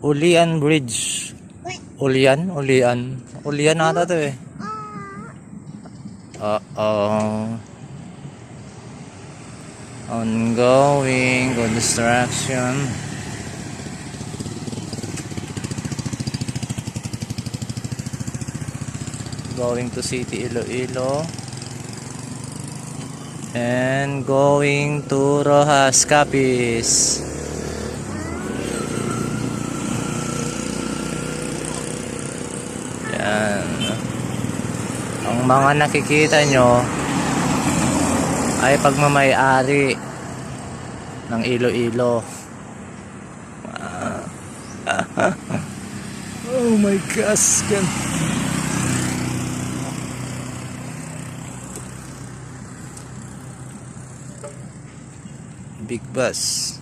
Ulian Bridge. Ulian ata to eh. Ongoing construction. Going to City Iloilo. And going to Rojas Capiz. Yan. Ang mga nakikita nyo ay pagmamay-ari ng Iloilo. Oh my gosh. Big bus.